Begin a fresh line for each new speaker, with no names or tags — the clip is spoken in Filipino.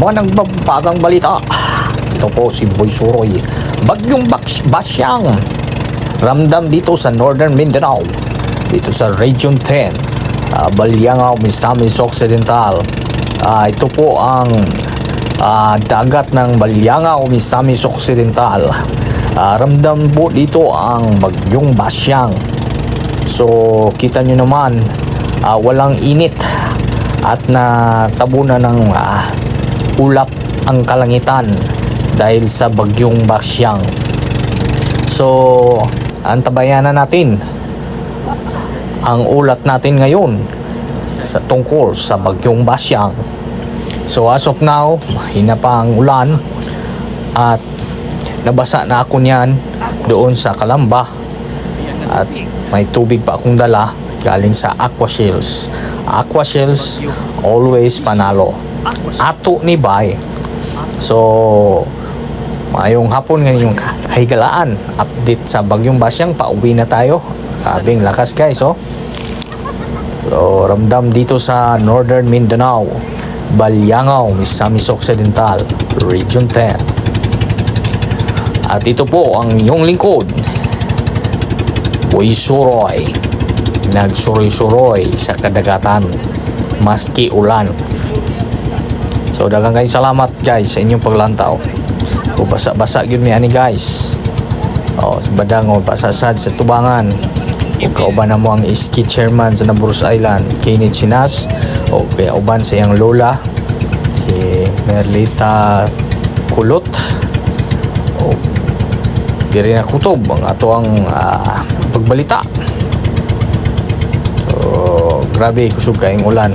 Mga nagbabagang balita. Ito po si Boy Suroy. Bagyong Basyang. Ramdam dito sa Northern Mindanao. Dito sa Region 10. Baliangao, Misamis Occidental. Ito po ang dagat ng Baliangao, Misamis Occidental. Ramdam po dito ang Bagyong Basyang. So kita nyo naman, walang init at natabunan ng ulap ang kalangitan dahil sa Bagyong Basyang. So antabayan na natin ang ulat natin ngayon tungkol sa Bagyong Basyang. So as of now, mahina pa ang ulan at nabasa na ako niyan doon sa Calamba at may tubig pa akong dala galing sa Aquashields. Aquashields always panalo. Ato ni Bay. So mayong hapon ngayong higalaan. Update sa Bagyong Basyang. Pauwi na tayo. Grabing lakas guys, oh. So ramdam dito sa Northern Mindanao, Baliangao, Misamis Occidental, Region 10. At ito po ang iyong lingkod, Boy Suroy. Nagsuroy-suroy sa kadagatan maski ulan. So daghang kayong salamat guys sa inyong paglantaw. O basa-basa yun may ani guys. O sa badang o pasasad sa tubangan. O kauban na mo ang iski chairman sa Naburus Island, Kenneth Chinas. O kaya uban sa iyang lola, si Merlita Kulot. O diri na kutob ang ato ang pagbalita. So grabe kusog kayong ulan.